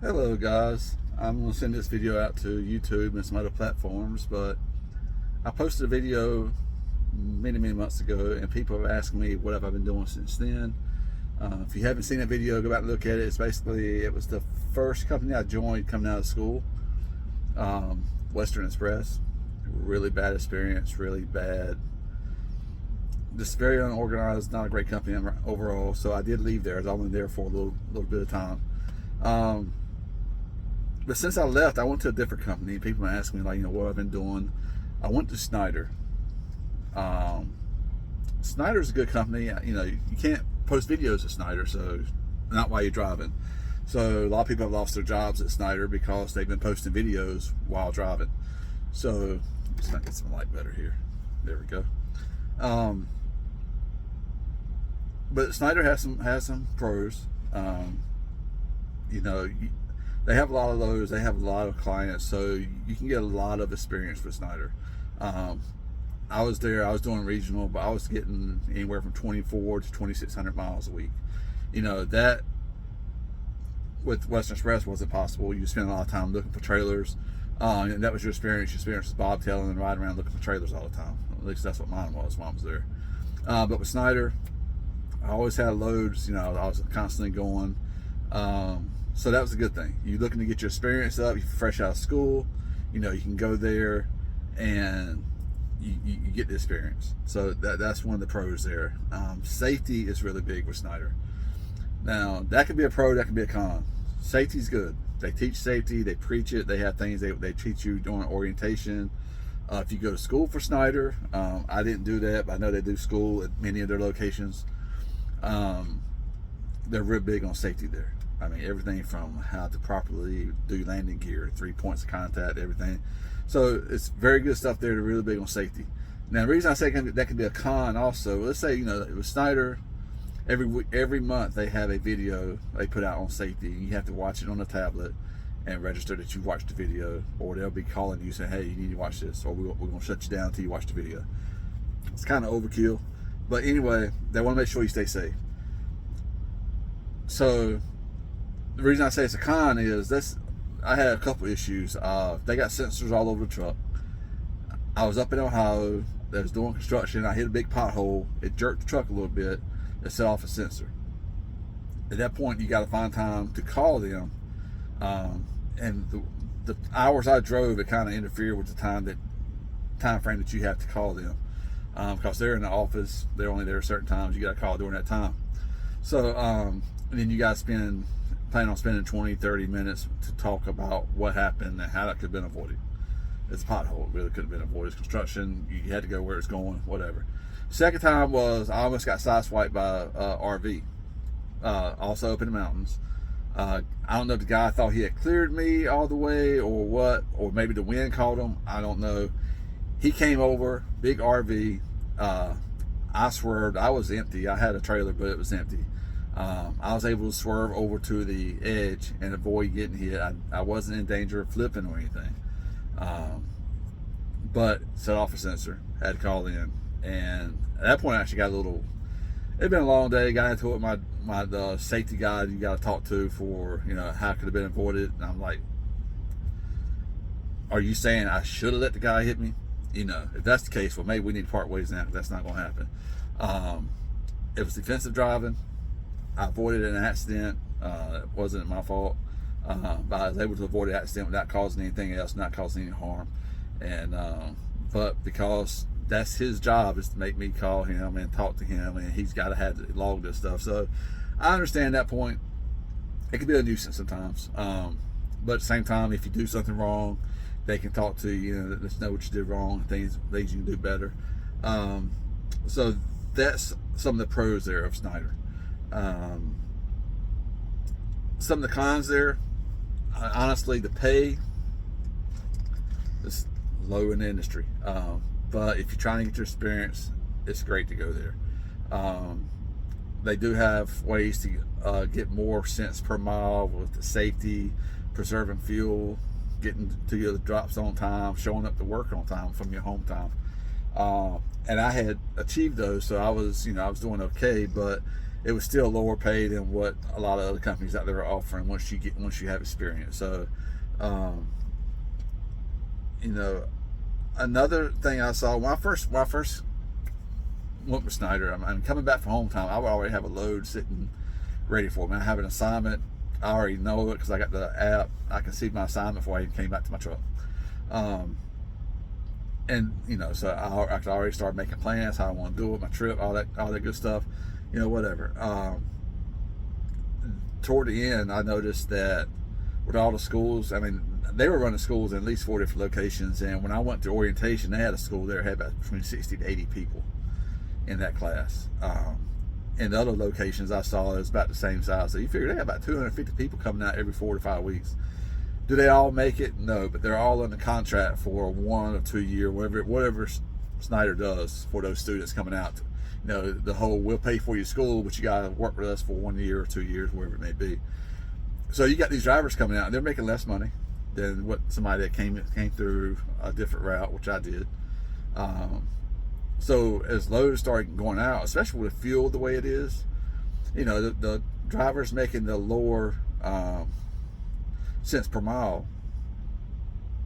Hello guys, I'm going to send this video out to YouTube and some other platforms, but I posted a video many months ago and people have asked me what have I been doing since then. If you haven't seen that video, go back and look at it. It was the first company I joined coming out of school, Western Express. Really bad experience, really bad, just very unorganized, not a great company overall. So I did leave there. I was only there for a little bit of time. But since I left, I went to a different company. People ask me, like, what I've been doing. I went to Schneider. Schneider's a good company. You can't post videos at Schneider, so not while you're driving. So a lot of people have lost their jobs at Schneider because they've been posting videos while driving. So let's not get some light better here. There we go. But Schneider has some pros. They have a lot of those. They have a lot of clients, so you can get a lot of experience with Schneider. I was there. I was doing regional, but I was getting anywhere from 24 to 2,600 miles a week. That with Western Express wasn't possible. You spend a lot of time looking for trailers, and that was your experience. Your experience was bobtailing and riding around looking for trailers all the time. At least that's what mine was when I was there. But with Schneider, I always had loads. I was constantly going. So that was a good thing. You're looking to get your experience up. You're fresh out of school. You can go there and you get the experience. So that's one of the pros there. Safety is really big with Schneider. Now, that could be a pro, that could be a con. Safety's good. They teach safety. They preach it. They have things they teach you during orientation. If you go to school for Schneider, I didn't do that, but I know they do school at many of their locations. They're real big on safety there. I mean, everything from how to properly do landing gear, 3 points of contact, everything. So it's very good stuff there. They're really big on safety. Now, the reason I say that can be a con also, let's say, with Schneider, every month they have a video they put out on safety. You have to watch it on the tablet and register that you watched the video, or they'll be calling you saying, hey, you need to watch this, or we're going to shut you down until you watch the video. It's kind of overkill. But anyway, they want to make sure you stay safe. So the reason I say it's a con is this. I had a couple issues. They got sensors all over the truck. I was up in Ohio. They was doing construction. I hit a big pothole. It jerked the truck a little bit. It set off a sensor. At that point, you got to find time to call them. And the hours I drove, it kind of interfered with the time frame that you have to call them, because they're in the office. They're only there at certain times. You got to call during that time. So and then you got to plan on spending 20-30 minutes to talk about what happened and how that could have been avoided. It's a pothole. It really could have been avoided. It's construction. You had to go where it's going, whatever. Second time was I almost got sideswiped by RV, also up in the mountains. I don't know if the guy thought he had cleared me all the way or what, or maybe the wind caught him. I don't know. He came over, big RV. I swerved. I was empty. I had a trailer, but it was empty. I was able to swerve over to the edge and avoid getting hit. I wasn't in danger of flipping or anything. But set off a sensor, had to call in. And at that point, I actually got a little, it'd been a long day. Got into it with my safety guy you got to talk to for, how it could have been avoided. And I'm like, are you saying I should have let the guy hit me? If that's the case, well, maybe we need to part ways now, because that's not going to happen. It was defensive driving. I avoided an accident. It wasn't my fault. But I was able to avoid an accident without causing anything else, not causing any harm. And but because that's his job, is to make me call him and talk to him, and he's got to have to log this stuff. So I understand that point. It can be a nuisance sometimes. But at the same time, if you do something wrong, they can talk to you. Let us know what you did wrong, things you can do better. So that's some of the pros there of Schneider. Some of the cons there, honestly, the pay is low in the industry. But if you're trying to get your experience, it's great to go there. They do have ways to get more cents per mile with the safety, preserving fuel, getting to your drops on time, showing up to work on time from your home time. And I had achieved those, so I was doing okay. But it was still lower pay than what a lot of other companies out there are offering once you have experience. So, um, you know, another thing I saw when I first went with Schneider, I'm coming back from home time. I would already have a load sitting ready for me. I have an assignment. I already know it because I got the app. I can see my assignment before I even came back to my truck. Um, and so I could already start making plans, how I want to do it, my trip, all that good stuff, whatever. Toward the end, I noticed that with all the schools, I mean, they were running schools in at least 4 different locations, and when I went to orientation, they had a school there had about between 60 to 80 people in that class. In the other locations I saw, it was about the same size. So you figure they have about 250 people coming out every 4 to 5 weeks. Do they all make it? No, but they're all under contract for 1 or 2 year, whatever Schneider does for those students coming out. The whole we'll pay for your school, but you got to work with us for 1 year or 2 years, whatever it may be. So you got these drivers coming out, and they're making less money than what somebody that came through a different route, which I did. So as loads started going out, especially with fuel the way it is, the drivers making the lower cents per mile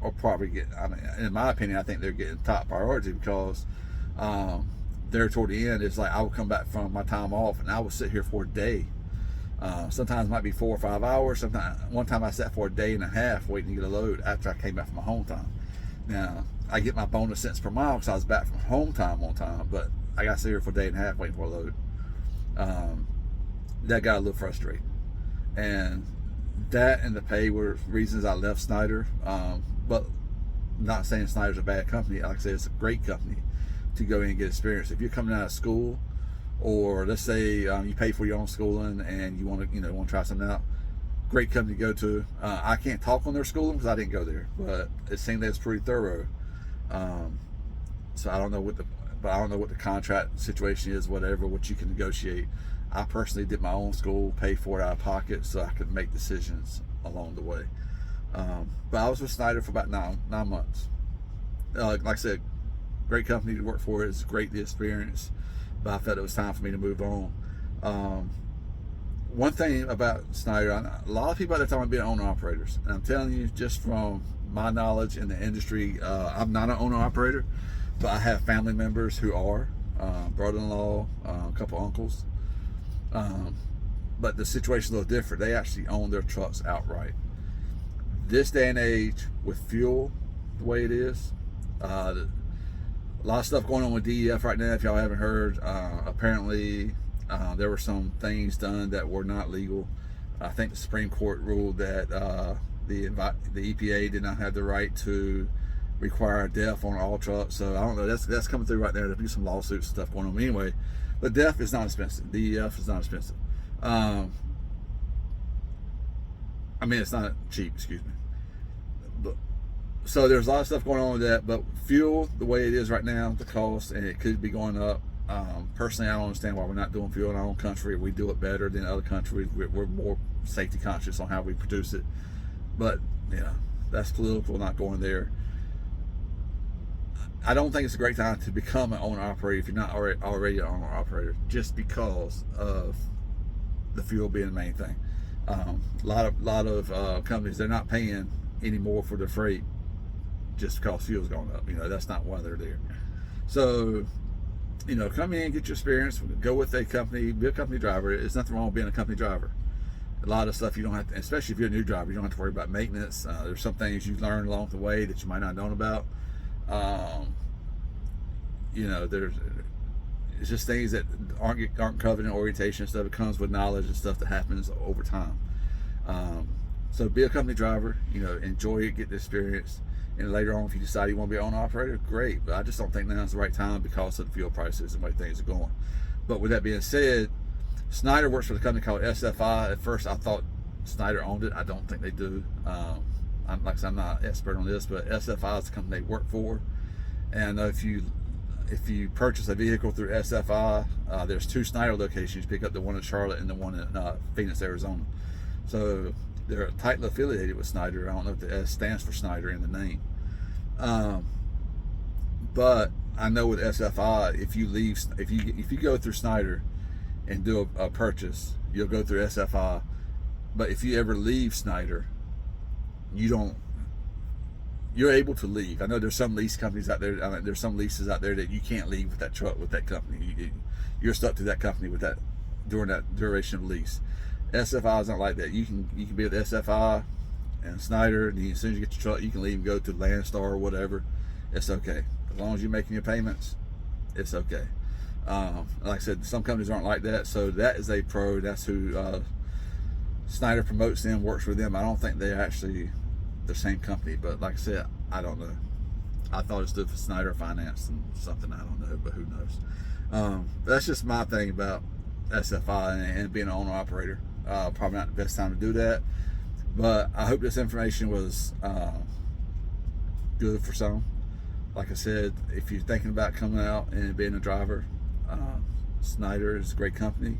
are probably getting, in my opinion, I think they're getting top priority because there toward the end, it's like I would come back from my time off and I would sit here for a day. Sometimes it might be 4 or 5 hours. Sometimes one time I sat for a day and a half waiting to get a load after I came back from my home time. Now I get my bonus cents per mile because I was back from home time on time, but I got to sit here for a day and a half waiting for a load. That got a little frustrating, and that and the pay were reasons I left Schneider. But not saying Schneider's a bad company. Like I said, it's a great company to go in and get experience. If you're coming out of school, or let's say you pay for your own schooling and you want to try something out, great company to go to. I can't talk on their schooling because I didn't go there, but it seemed that it's pretty thorough. So I don't know what the contract situation is, whatever, what you can negotiate. I personally did my own school, paid for it out of pocket, so I could make decisions along the way. But I was with Schneider for about nine months. Like I said, great company to work for. It's great, the experience, but I felt it was time for me to move on. One thing about Schneider, a lot of people out there talking about being owner-operators, and I'm telling you, just from my knowledge in the industry, I'm not an owner-operator, but I have family members who are, brother-in-law, a couple uncles. But the situation's a little different. They actually own their trucks outright. This day and age, with fuel the way it is, a lot of stuff going on with DEF right now. If y'all haven't heard, apparently there were some things done that were not legal. I think the Supreme Court ruled that the EPA did not have the right to require DEF on all trucks. So I don't know. That's coming through right there. There'll be some lawsuits and stuff going on. Anyway, but DEF is not expensive. DEF is not expensive. It's not cheap. Excuse me. But so there's a lot of stuff going on with that. But fuel, the way it is right now, the cost, and it could be going up. Personally, I don't understand why we're not doing fuel in our own country. We do it better than other countries. We're more safety conscious on how we produce it. But that's political, not going there. I don't think it's a great time to become an owner operator if you're not already an owner operator, just because of the fuel being the main thing. A lot of companies, they're not paying any more for their freight just because fuel's going up. That's not why they're there. So come in, get your experience, go with a company, be a company driver. There's nothing wrong with being a company driver. A lot of stuff you don't have to, especially if you're a new driver, you don't have to worry about maintenance. There's some things you learn along the way that you might not have known about. It's just things that aren't covered in orientation stuff. It comes with knowledge and stuff that happens over time. So be a company driver, enjoy it, get the experience. And later on, if you decide you want to be an owner operator, great. But I just don't think now's the right time because of the fuel prices and the way things are going. But with that being said, Schneider works for a company called SFI. At first, I thought Schneider owned it. I don't think they do. Like I said, I'm not an expert on this, but SFI is the company they work for. And if you purchase a vehicle through SFI, there's 2 Schneider locations. You pick up the one in Charlotte and the one in Phoenix, Arizona. So they're tightly affiliated with Schneider. I don't know if the S stands for Schneider in the name. But I know with SFI, if you go through Schneider, and do a purchase, you'll go through SFI. But if you ever leave Schneider, you're able to leave. I know there's some lease companies out there. There's some leases out there that you can't leave with that truck, with that company. You're stuck to that company with that during that duration of lease. SFI is not like that. You can be with SFI and Schneider, and as soon as you get your truck, you can leave and go to Landstar or whatever. It's okay, as long as you're making your payments. It's okay. Like I said, some companies aren't like that, so that is a pro. That's who Schneider promotes them, works with them. I don't think they're actually the same company, but like I said, I don't know. I thought it stood for Schneider Finance and something, I don't know, but who knows. That's just my thing about SFI and being an owner operator. Probably not the best time to do that, but I hope this information was good for some. Like I said, if you're thinking about coming out and being a driver, Schneider is a great company.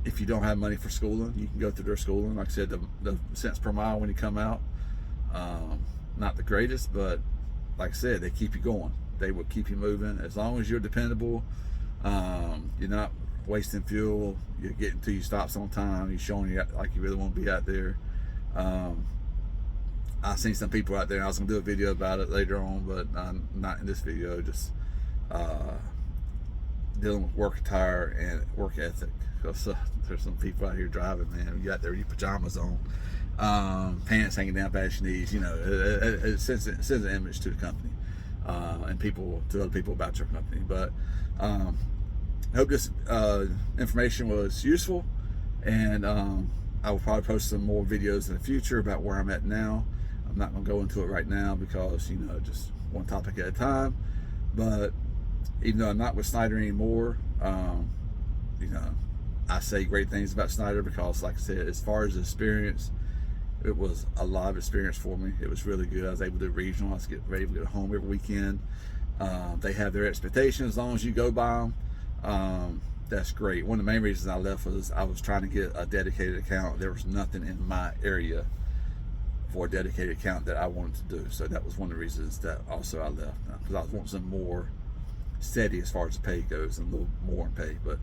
If you don't have money for schooling, you can go through their schooling. Like I said, the cents per mile when you come out, not the greatest, but like I said, they keep you going. They will keep you moving as long as you're dependable. You're not wasting fuel. You're getting to your stops on time. You're showing you like you really want to be out there. I've seen some people out there. I was gonna do a video about it later on, but not in this video. Just dealing with work attire and work ethic. Because there's some people out here driving, man. You out there with your pajamas on, pants hanging down past your knees. You know, it sends an image to the company and to other people about your company. But I hope this information was useful, and I will probably post some more videos in the future about where I'm at now. I'm not going to go into it right now because, just one topic at a time. But even though I'm not with Schneider anymore, I say great things about Schneider because, like I said, as far as the experience, it was a lot of experience for me. It was really good. I was able to do regional. I was ready to go home every weekend. They have their expectations as long as you go by them. That's great. One of the main reasons I left was I was trying to get a dedicated account. There was nothing in my area for a dedicated account that I wanted to do. So that was one of the reasons that also I left, because I was wanting some more steady as far as the pay goes and a little more in pay. But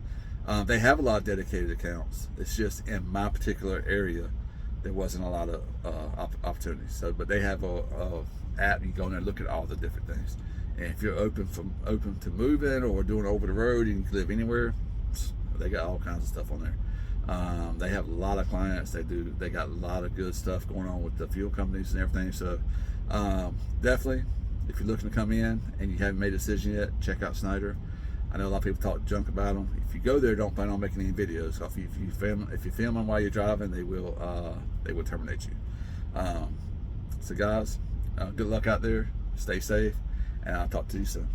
they have a lot of dedicated accounts. It's just in my particular area there wasn't a lot of opportunities. So, but they have a app. You go in there and look at all the different things. And if you're open to moving or doing over the road and you can live anywhere, they got all kinds of stuff on there. They have a lot of clients. They got a lot of good stuff going on with the fuel companies and everything. So definitely, if you're looking to come in and you haven't made a decision yet, check out Schneider. I know a lot of people talk junk about them. If you go there, don't plan on making any videos. If you film them while you're driving, they will terminate you. So guys, good luck out there. Stay safe, and I'll talk to you soon.